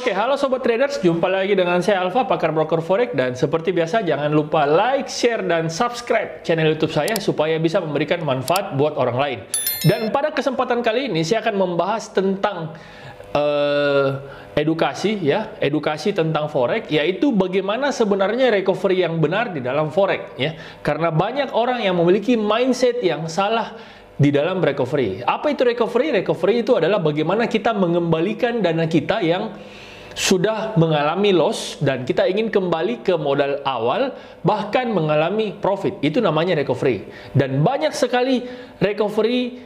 Oke, halo Sobat Traders, jumpa lagi dengan saya Alfa, pakar broker forex, dan seperti biasa jangan lupa like, share, dan subscribe channel YouTube saya supaya bisa memberikan manfaat buat orang lain. Dan pada kesempatan kali ini saya akan membahas tentang edukasi tentang forex, yaitu bagaimana sebenarnya recovery yang benar di dalam forex ya. Karena banyak orang yang memiliki mindset yang salah di dalam recovery. Apa itu recovery? Recovery itu adalah bagaimana kita mengembalikan dana kita yang sudah mengalami loss dan kita ingin kembali ke modal awal, bahkan mengalami profit. Itu namanya recovery. Dan banyak sekali recovery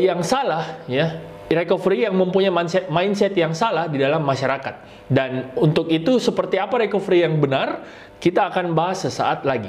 yang salah ya. Recovery yang mempunyai mindset yang salah di dalam masyarakat. Dan untuk itu seperti apa recovery yang benar, kita akan bahas sesaat lagi.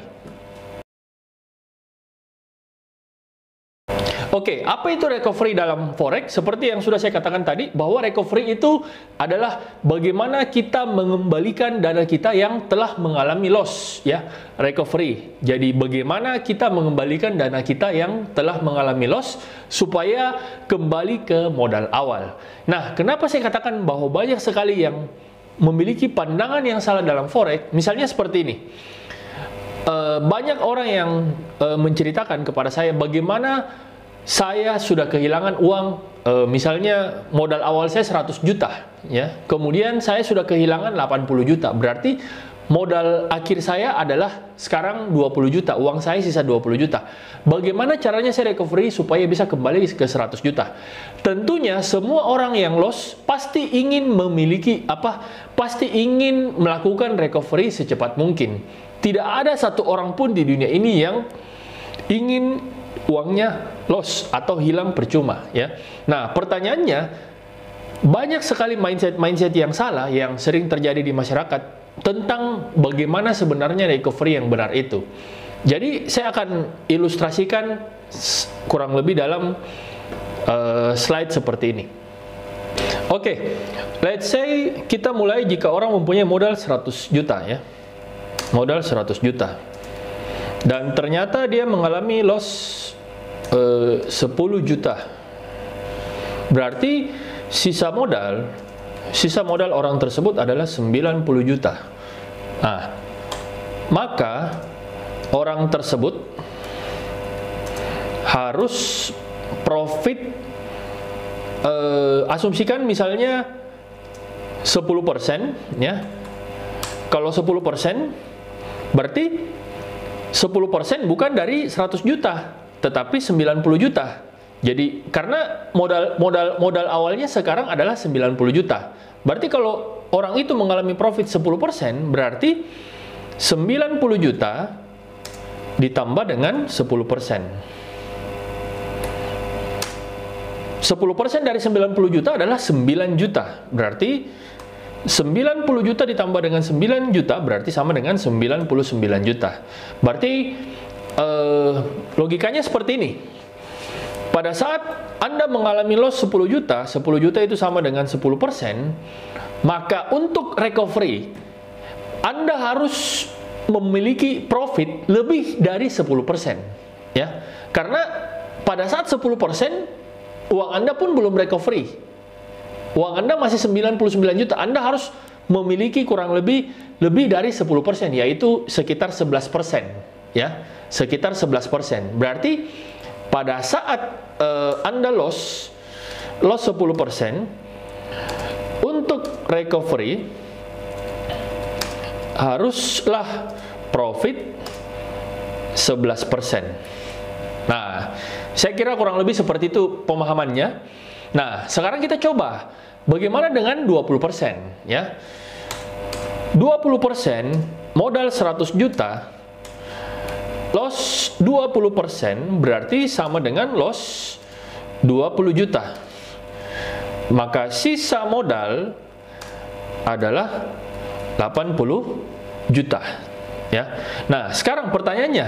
Oke, apa itu recovery dalam forex? Seperti yang sudah saya katakan tadi, bahwa recovery itu adalah bagaimana kita mengembalikan dana kita yang telah mengalami loss, ya. Recovery. Jadi bagaimana kita mengembalikan dana kita yang telah mengalami loss supaya kembali ke modal awal. Nah, kenapa saya katakan bahwa banyak sekali yang memiliki pandangan yang salah dalam forex? Misalnya seperti ini. Banyak orang yang menceritakan kepada saya bagaimana saya sudah kehilangan uang, misalnya modal awal saya 100 juta, ya. Kemudian saya sudah kehilangan 80 juta. Berarti modal akhir saya adalah sekarang 20 juta. Uang saya sisa 20 juta. Bagaimana caranya saya recovery supaya bisa kembali ke 100 juta? Tentunya semua orang yang loss pasti ingin memiliki pasti ingin melakukan recovery secepat mungkin. Tidak ada satu orang pun di dunia ini yang ingin uangnya loss atau hilang percuma ya. Nah, pertanyaannya banyak sekali mindset yang salah yang sering terjadi di masyarakat tentang bagaimana sebenarnya recovery yang benar itu. Jadi saya akan ilustrasikan kurang lebih dalam slide seperti ini. Oke, let's say kita mulai jika orang mempunyai modal 100 juta ya. Modal 100 juta. Dan ternyata dia mengalami loss 10 juta. Berarti sisa modal orang tersebut adalah 90 juta. Nah, maka orang tersebut harus profit, asumsikan misalnya 10% ya. Kalau 10% berarti 10% bukan dari 100 juta, tetapi 90 juta. Jadi karena modal awalnya sekarang adalah 90 juta. Berarti kalau orang itu mengalami profit 10%, berarti 90 juta ditambah dengan 10%. 10% dari 90 juta adalah 9 juta. Berarti 90 juta ditambah dengan 9 juta berarti sama dengan 99 juta. Berarti logikanya seperti ini. Pada saat Anda mengalami loss 10 juta itu sama dengan 10%, maka untuk recovery Anda harus memiliki profit lebih dari 10%, ya. Karena pada saat 10% uang Anda pun belum recovery. Uang Anda masih 99 juta. Anda harus memiliki kurang lebih dari 10%, yaitu sekitar 11%, ya. Sekitar 11%. Berarti pada saat Anda loss 10%, untuk recovery haruslah profit 11%. Nah, saya kira kurang lebih seperti itu pemahamannya. Nah, sekarang kita coba bagaimana dengan 20%, ya. 20% modal 100 juta, loss 20% berarti sama dengan loss 20 juta. Maka sisa modal adalah 80 juta, ya. Nah, sekarang pertanyaannya,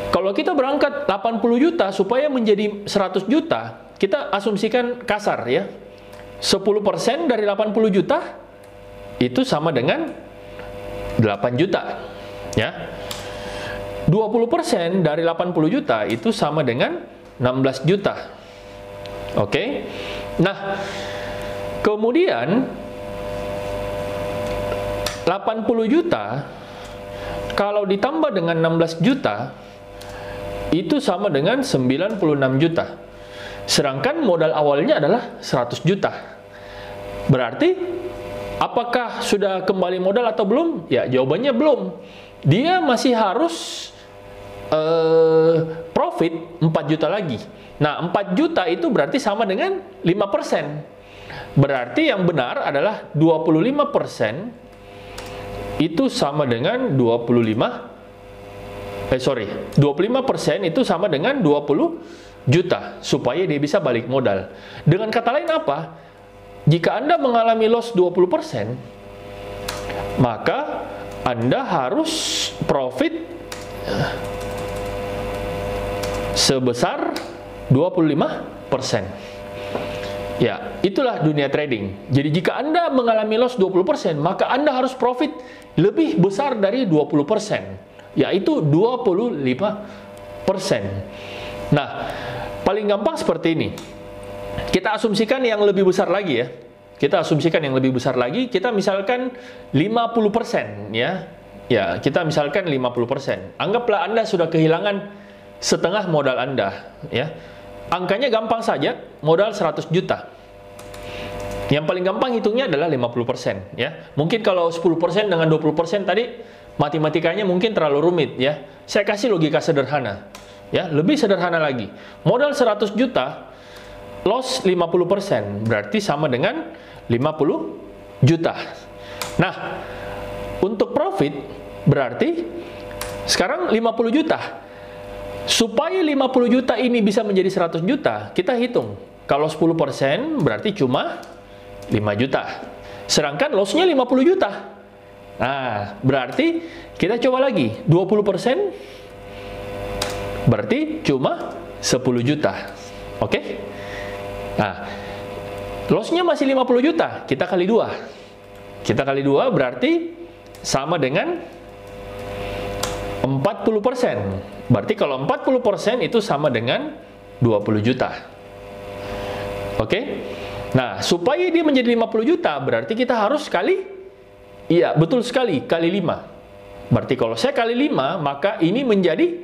kalau kita berangkat 80 juta supaya menjadi 100 juta, kita asumsikan kasar ya. 10% dari 80 juta itu sama dengan 8 juta, ya. 20% dari 80 juta itu sama dengan 16 juta. Oke. Nah, kemudian 80 juta kalau ditambah dengan 16 juta itu sama dengan 96 juta. Sedangkan modal awalnya adalah 100 juta. Berarti apakah sudah kembali modal atau belum? Ya, jawabannya belum. Dia masih harus profit 4 juta lagi. Nah, 4 juta itu berarti sama dengan 5%. Berarti yang benar adalah 25% itu sama dengan 25% itu sama dengan 20 juta supaya dia bisa balik modal. Dengan kata lain apa? Jika Anda mengalami loss 20%, maka Anda harus profit sebesar 25%. Ya, itulah dunia trading. Jadi jika Anda mengalami loss 20%, maka Anda harus profit lebih besar dari 20%, yaitu 25%. Nah, paling gampang seperti ini. Kita asumsikan yang lebih besar lagi ya. Kita asumsikan yang lebih besar lagi, kita misalkan 50% ya. Ya, kita misalkan 50%. Anggaplah Anda sudah kehilangan setengah modal Anda ya. Angkanya gampang saja, modal 100 juta. Yang paling gampang hitungnya adalah 50% ya. Mungkin kalau 10% dengan 20% tadi matematikanya mungkin terlalu rumit ya. Saya kasih logika sederhana. Ya, lebih sederhana lagi. Modal 100 juta, loss 50%, berarti sama dengan 50 juta. Nah, untuk profit berarti sekarang 50 juta. Supaya 50 juta ini bisa menjadi 100 juta, kita hitung. Kalau 10% berarti cuma 5 juta. Sedangkan loss-nya 50 juta. Nah, berarti kita coba lagi. 20% berarti cuma 10 juta. Oke? Nah, loss-nya masih 50 juta. Kita kali 2. Kita kali 2 berarti sama dengan 40%. Berarti kalau 40% itu sama dengan 20 juta. Oke? Nah, supaya dia menjadi 50 juta, berarti kita harus kali, iya, betul sekali, kali 5. Berarti kalau saya kali 5, maka ini menjadi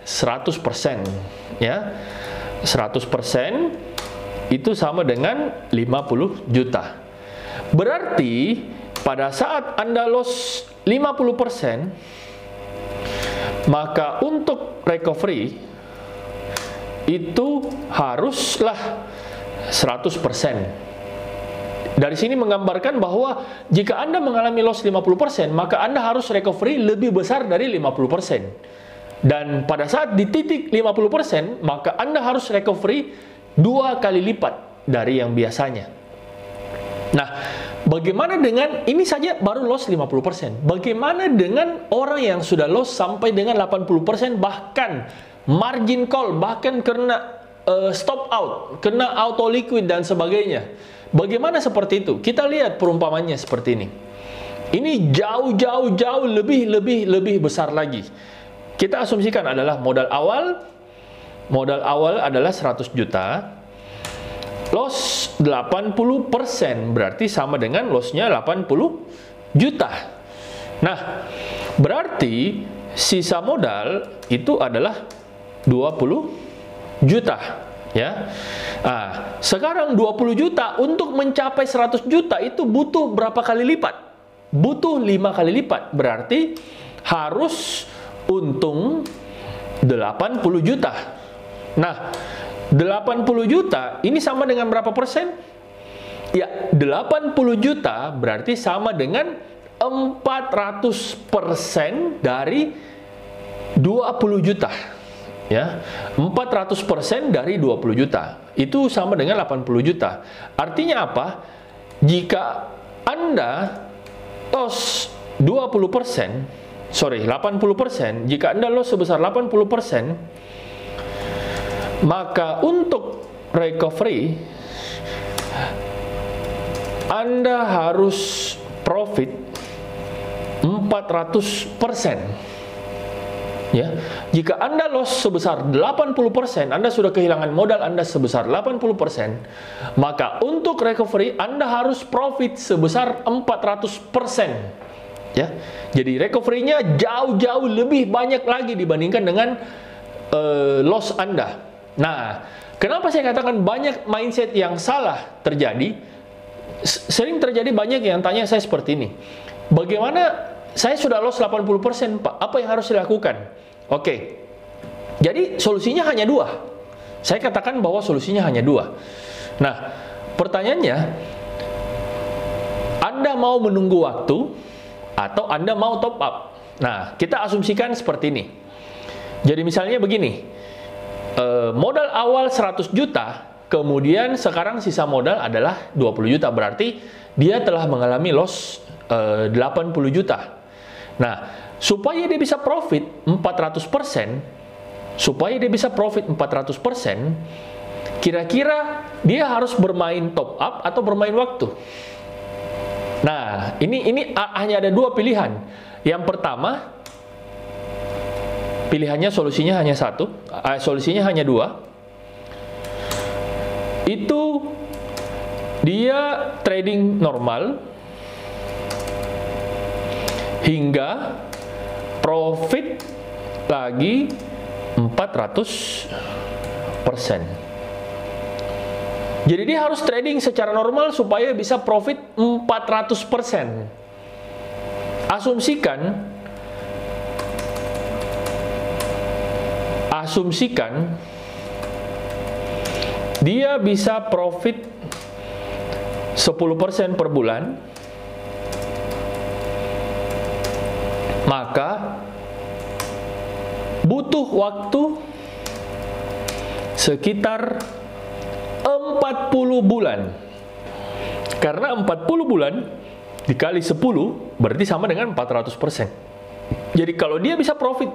100%. Ya, 100% itu sama dengan 50 juta. Berarti, pada saat Anda loss 50%, maka untuk recovery itu haruslah 100%. Dari sini menggambarkan bahwa jika Anda mengalami loss 50%, maka Anda harus recovery lebih besar dari 50%. Dan pada saat di titik 50%, maka Anda harus recovery 2 kali lipat dari yang biasanya. Nah, bagaimana dengan, ini saja baru loss 50%. Bagaimana dengan orang yang sudah loss sampai dengan 80%, bahkan margin call, bahkan kena stop out, kena auto liquid dan sebagainya. Bagaimana seperti itu? Kita lihat perumpamannya seperti ini. Ini jauh lebih besar lagi. Kita asumsikan adalah modal awal adalah 100 juta. Loss 80% berarti sama dengan loss-nya 80 juta. Nah, berarti sisa modal itu adalah 20 juta. Ya. Nah, sekarang 20 juta untuk mencapai 100 juta itu butuh berapa kali lipat? Butuh 5 kali lipat. Berarti harus untung 80 juta. Nah, 80 juta ini sama dengan berapa persen? Ya, 80 juta berarti sama dengan 400% dari 20 juta. Ya, 400% dari 20 juta. Itu sama dengan 80 juta. Artinya apa? Jika Anda loss 80%, jika Anda loss sebesar 80%, maka untuk recovery Anda harus profit 400%. Ya, jika Anda loss sebesar 80%, Anda sudah kehilangan modal Anda sebesar 80%, maka untuk recovery Anda harus profit sebesar 400%. Ya, jadi recovery-nya jauh-jauh lebih banyak lagi dibandingkan dengan loss Anda. Nah, kenapa saya katakan banyak mindset yang salah terjadi? Sering terjadi banyak yang tanya saya seperti ini. Bagaimana saya sudah loss 80%, Pak? Apa yang harus dilakukan? Oke. Jadi solusinya hanya dua. Saya katakan bahwa solusinya hanya dua. Nah, pertanyaannya, Anda mau menunggu waktu atau Anda mau top up? Nah, kita asumsikan seperti ini. Jadi misalnya begini, modal awal 100 juta, kemudian sekarang sisa modal adalah 20 juta. Berarti dia telah mengalami loss 80 juta. Nah, supaya dia bisa profit 400%, kira-kira dia harus bermain top up atau bermain waktu? Nah, ini hanya ada dua pilihan. Yang pertama, pilihannya solusinya hanya satu, solusinya hanya dua. Itu dia trading normal hingga profit lagi 400%. Jadi dia harus trading secara normal supaya bisa profit 400%. Asumsikan dia bisa profit 10% per bulan, maka butuh waktu sekitar 40 bulan. Karena 40 bulan dikali 10 berarti sama dengan 400%. Jadi kalau dia bisa profit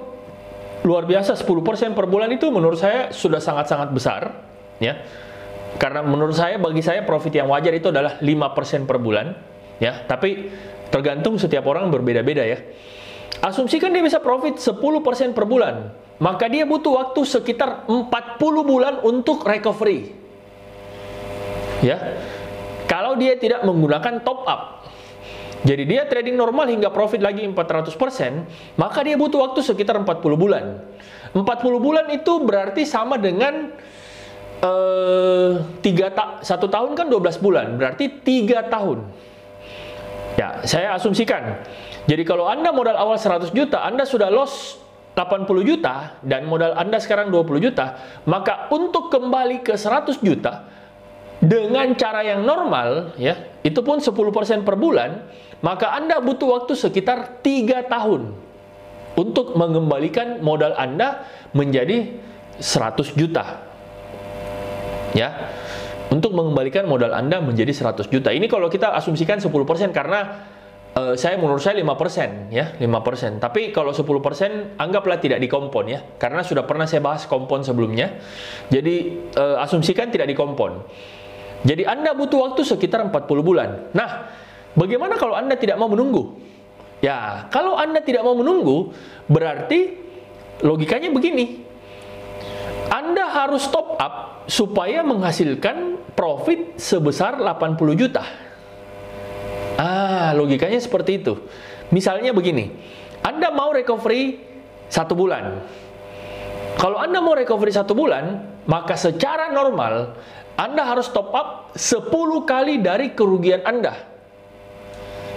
luar biasa 10% per bulan, itu menurut saya sudah sangat-sangat besar, ya. Karena menurut saya, bagi saya profit yang wajar itu adalah 5% per bulan, ya. Tapi tergantung setiap orang berbeda-beda, ya. Asumsikan dia bisa profit 10% per bulan, maka dia butuh waktu sekitar 40 bulan untuk recovery. Ya. Kalau dia tidak menggunakan top up. Jadi dia trading normal hingga profit lagi 400%, maka dia butuh waktu sekitar 40 bulan. 40 bulan itu berarti sama dengan 1 tahun kan 12 bulan, berarti 3 tahun. Ya, saya asumsikan. Jadi kalau Anda modal awal 100 juta, Anda sudah loss 80 juta, dan modal Anda sekarang 20 juta, maka untuk kembali ke 100 juta, dengan cara yang normal, ya, itu pun 10% per bulan, maka Anda butuh waktu sekitar 3 tahun untuk mengembalikan modal Anda menjadi 100 juta. Ya, untuk mengembalikan modal Anda menjadi 100 juta. Ini kalau kita asumsikan 10%, karena menurut saya 5%, ya, 5%. Tapi kalau 10% anggaplah tidak dikompon, ya, karena sudah pernah saya bahas kompon sebelumnya. Jadi asumsikan tidak dikompon. Jadi Anda butuh waktu sekitar 40 bulan. Nah, bagaimana kalau Anda tidak mau menunggu? Ya, kalau Anda tidak mau menunggu, berarti logikanya begini. Anda harus top up supaya menghasilkan profit sebesar 80 juta. Logikanya seperti itu. Misalnya begini, Anda mau recovery 1 bulan. Kalau Anda mau recovery 1 bulan, maka secara normal Anda harus top up 10 kali dari kerugian Anda.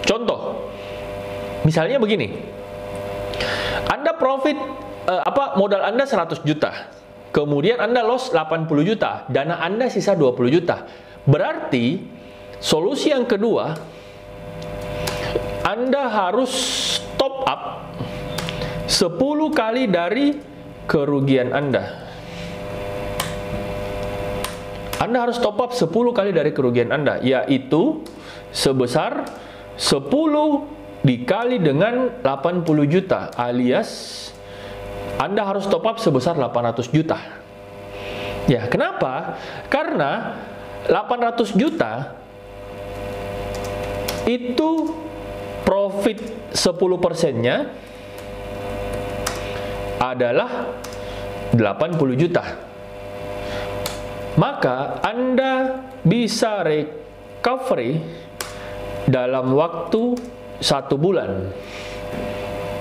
Contoh, misalnya begini. Anda profit, modal Anda 100 juta. Kemudian Anda loss 80 juta. Dana Anda sisa 20 juta. Berarti, solusi yang kedua, Anda harus top up 10 kali dari kerugian Anda. Anda harus top up 10 kali dari kerugian Anda, yaitu sebesar 10 dikali dengan 80 juta, alias Anda harus top up sebesar 800 juta. Ya, kenapa? Karena 800 juta itu profit 10%-nya adalah 80 juta. Maka Anda bisa recovery dalam waktu 1 bulan.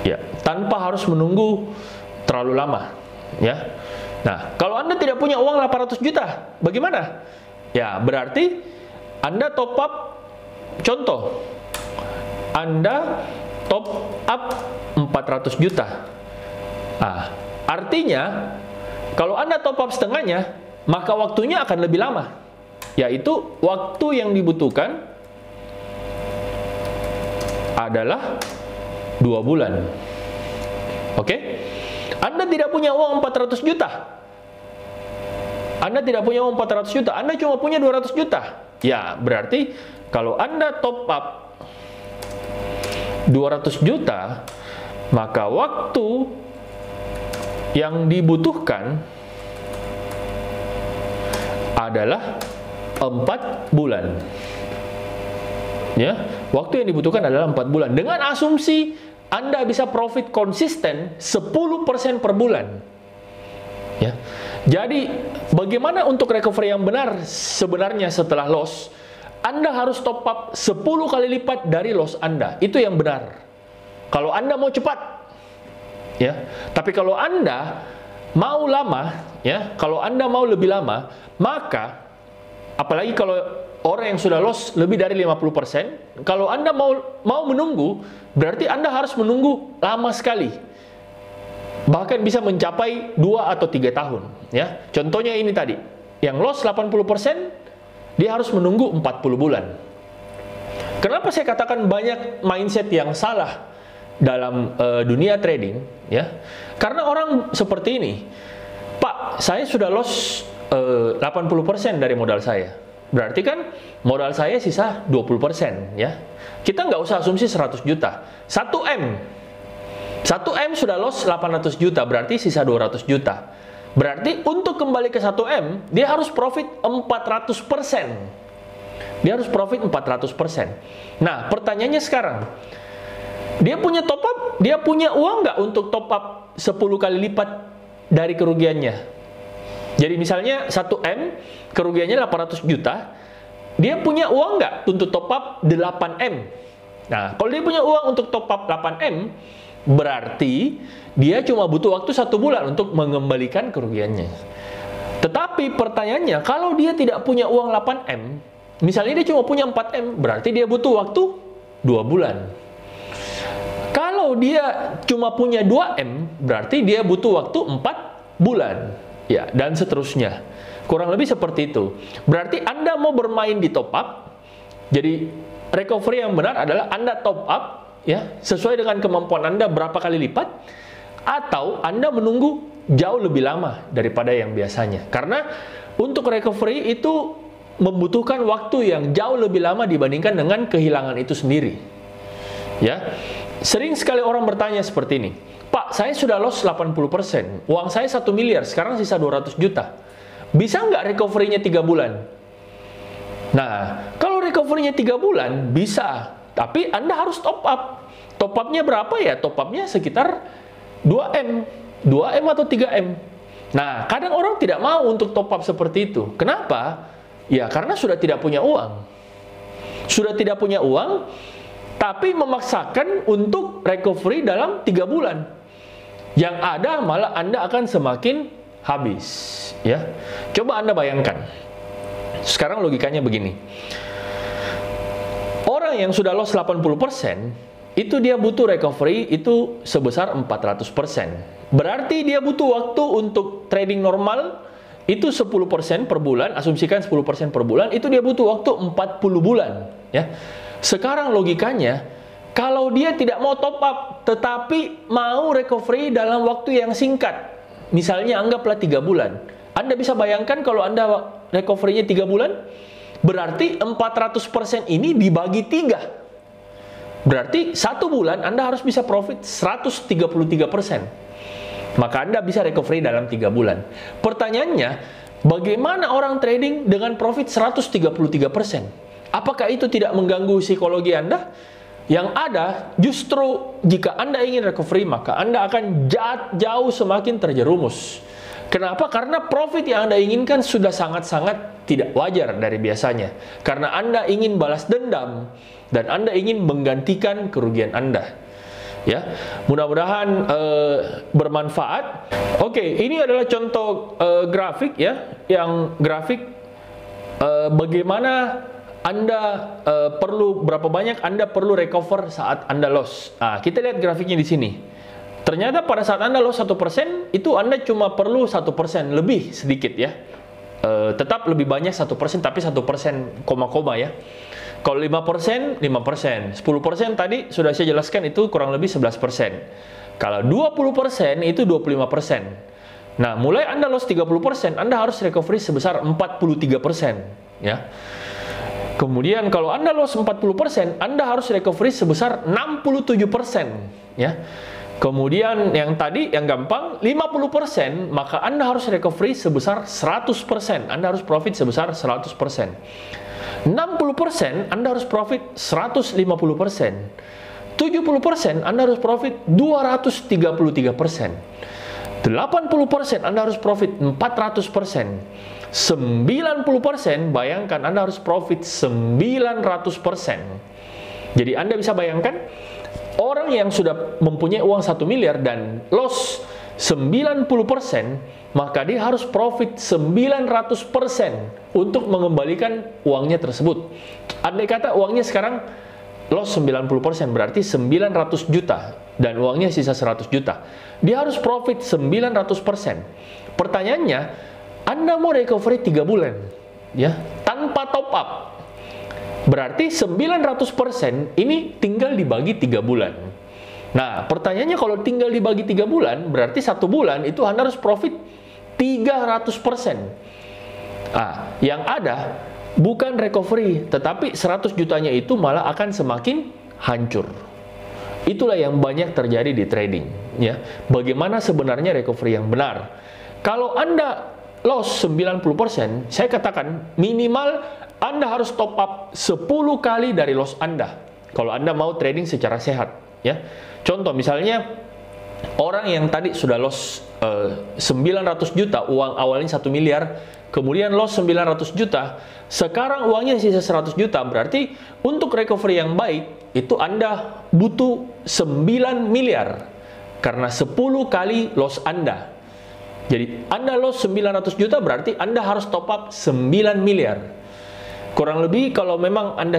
Ya, tanpa harus menunggu terlalu lama, ya. Nah, kalau Anda tidak punya uang 800 juta, bagaimana? Ya, berarti Anda top up, contoh, Anda top up 400 juta. Nah, artinya, kalau Anda top up setengahnya, maka waktunya akan lebih lama. Yaitu, waktu yang dibutuhkan adalah 2 bulan. Oke? Anda tidak punya uang 400 juta. Anda tidak punya uang 400 juta. Anda cuma punya 200 juta. Ya, berarti kalau Anda top up 200 juta, maka waktu yang dibutuhkan adalah 4 bulan. Ya, waktu yang dibutuhkan adalah 4 bulan. Dengan asumsi Anda bisa profit konsisten 10% per bulan. Ya. Jadi, bagaimana untuk recovery yang benar sebenarnya setelah loss? Anda harus top up 10 kali lipat dari loss Anda. Itu yang benar. Kalau Anda mau cepat, ya. Tapi kalau Anda mau lama, ya, kalau Anda mau lebih lama, maka apalagi kalau orang yang sudah loss lebih dari 50%, kalau Anda mau menunggu, berarti Anda harus menunggu lama sekali. Bahkan bisa mencapai 2 atau 3 tahun, ya. Contohnya ini tadi, yang loss 80%, dia harus menunggu 40 bulan. Kenapa saya katakan banyak mindset yang salah dalam dunia trading, ya? Karena orang seperti ini, Pak, saya sudah loss 80% dari modal saya. Berarti kan modal saya sisa 20%, ya. Kita nggak usah asumsi 100 juta. 1M. 1M sudah loss 800 juta, berarti sisa 200 juta. Berarti untuk kembali ke 1M, dia harus profit 400%. Dia harus profit 400%. Nah, pertanyaannya sekarang, dia punya top up, dia punya uang nggak untuk top up 10 kali lipat dari kerugiannya? Jadi misalnya 1M, kerugiannya 800 juta, dia punya uang nggak untuk top up 8M? Nah, kalau dia punya uang untuk top up 8M, berarti dia cuma butuh waktu 1 bulan untuk mengembalikan kerugiannya. Tetapi pertanyaannya, kalau dia tidak punya uang 8M, misalnya dia cuma punya 4M, berarti dia butuh waktu 2 bulan. Kalau dia cuma punya 2M, berarti dia butuh waktu 4 bulan. Ya, dan seterusnya. Kurang lebih seperti itu. Berarti Anda mau bermain di top up. Jadi recovery yang benar adalah Anda top up, ya, sesuai dengan kemampuan Anda berapa kali lipat, atau Anda menunggu jauh lebih lama daripada yang biasanya. Karena untuk recovery itu membutuhkan waktu yang jauh lebih lama dibandingkan dengan kehilangan itu sendiri. Ya. Sering sekali orang bertanya seperti ini, Pak, saya sudah loss 80%, uang saya 1 miliar, sekarang sisa 200 juta. Bisa nggak recovery-nya 3 bulan? Nah, kalau recovery-nya 3 bulan, bisa. Tapi Anda harus top up. Top up-nya berapa ya? Top up-nya sekitar 2M. 2M atau 3M. Nah, kadang orang tidak mau untuk top up seperti itu. Kenapa? Ya, karena sudah tidak punya uang. Sudah tidak punya uang, tapi memaksakan untuk recovery dalam 3 bulan. Yang ada malah Anda akan semakin habis, ya. Coba Anda bayangkan. Sekarang logikanya begini. Orang yang sudah loss 80%, itu dia butuh recovery itu sebesar 400%. Berarti dia butuh waktu untuk trading normal itu 10% per bulan, asumsikan 10% per bulan, itu dia butuh waktu 40 bulan, ya. Sekarang logikanya, kalau dia tidak mau top up, tetapi mau recovery dalam waktu yang singkat, misalnya anggaplah 3 bulan. Anda bisa bayangkan kalau Anda recovery-nya 3 bulan, berarti 400% ini dibagi 3. Berarti 1 bulan Anda harus bisa profit 133%. Maka Anda bisa recovery dalam 3 bulan. Pertanyaannya, bagaimana orang trading dengan profit 133%? Apakah itu tidak mengganggu psikologi Anda? Yang ada, justru jika Anda ingin recovery, maka Anda akan jauh semakin terjerumus. Kenapa? Karena profit yang Anda inginkan sudah sangat-sangat tidak wajar dari biasanya. Karena Anda ingin balas dendam dan Anda ingin menggantikan kerugian Anda. Ya, mudah-mudahan bermanfaat. Oke, ini adalah contoh grafik ya, yang grafik bagaimana Anda berapa banyak Anda perlu recover saat Anda loss. Nah, kita lihat grafiknya di sini. Ternyata pada saat Anda loss 1%, itu Anda cuma perlu 1%, lebih sedikit ya. Tetap lebih banyak 1%, tapi 1%, koma ya. Kalau 5%, 5%. 10% tadi sudah saya jelaskan itu kurang lebih 11%. Kalau 20% itu 25%. Nah, mulai Anda loss 30%, Anda harus recovery sebesar 43%. Ya. Kemudian kalau Anda loss 40%, Anda harus recovery sebesar 67%. Ya. Kemudian yang tadi, yang gampang, 50%, maka Anda harus recovery sebesar 100%. Anda harus profit sebesar 100%. 60% Anda harus profit 150%. 70% Anda harus profit 233%. 80% Anda harus profit 400%. 90% bayangkan Anda harus profit 900%. Jadi Anda bisa bayangkan orang yang sudah mempunyai uang 1 miliar dan loss 90%, maka dia harus profit 900% untuk mengembalikan uangnya tersebut. Andai kata uangnya sekarang loss 90%, berarti 900 juta dan uangnya sisa 100 juta. Dia harus profit 900%. Pertanyaannya, Anda mau recovery 3 bulan ya, tanpa top up. Berarti 900% ini tinggal dibagi 3 bulan. Nah, pertanyaannya kalau tinggal dibagi 3 bulan, berarti 1 bulan itu Anda harus profit 300%. Nah, yang ada bukan recovery, tetapi 100 jutanya itu malah akan semakin hancur. Itulah yang banyak terjadi di trading. Ya. Bagaimana sebenarnya recovery yang benar? Kalau Anda loss 90%, saya katakan minimal Anda harus top up 10 kali dari loss Anda. Kalau Anda mau trading secara sehat. Ya. Contoh misalnya, orang yang tadi sudah loss 900 juta, uang awalnya 1 miliar, kemudian loss 900 juta, sekarang uangnya sisa 100 juta, berarti untuk recovery yang baik, itu Anda butuh 9 miliar, karena 10 kali loss Anda. Jadi, Anda loss 900 juta, berarti Anda harus top up 9 miliar. Kurang lebih kalau memang Anda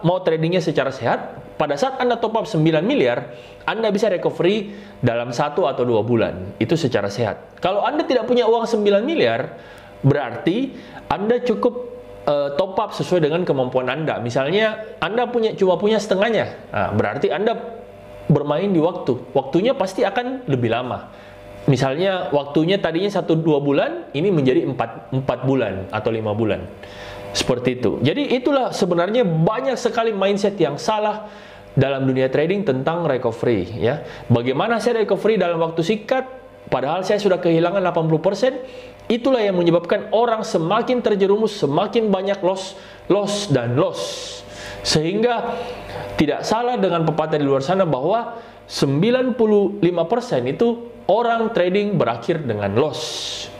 mau tradingnya secara sehat, pada saat Anda top up 9 miliar, Anda bisa recovery dalam 1 atau 2 bulan. Itu secara sehat. Kalau Anda tidak punya uang 9 miliar, berarti Anda cukup top up sesuai dengan kemampuan Anda. Misalnya, Anda cuma punya setengahnya. Nah, berarti Anda bermain di waktu. Waktunya pasti akan lebih lama. Misalnya, waktunya tadinya 1-2 bulan, ini menjadi 4 bulan atau 5 bulan. Seperti itu. Jadi itulah sebenarnya banyak sekali mindset yang salah dalam dunia trading tentang recovery ya. Bagaimana saya recovery dalam waktu singkat padahal saya sudah kehilangan 80%? Itulah yang menyebabkan orang semakin terjerumus, semakin banyak loss. Sehingga tidak salah dengan pepatah di luar sana bahwa 95% itu orang trading berakhir dengan loss.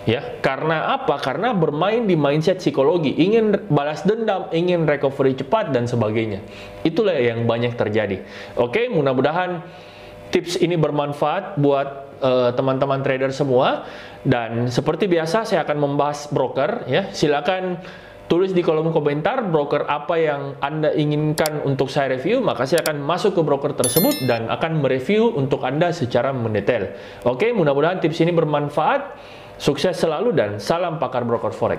Ya, karena apa? Karena bermain di mindset psikologi, ingin balas dendam, ingin recovery cepat dan sebagainya. Itulah yang banyak terjadi. Oke, mudah-mudahan tips ini bermanfaat buat teman-teman trader semua. Dan seperti biasa saya akan membahas broker ya. Silakan tulis di kolom komentar broker apa yang Anda inginkan untuk saya review, maka saya akan masuk ke broker tersebut dan akan mereview untuk Anda secara mendetail. Oke, mudah-mudahan tips ini bermanfaat. Sukses selalu dan salam pakar broker forex.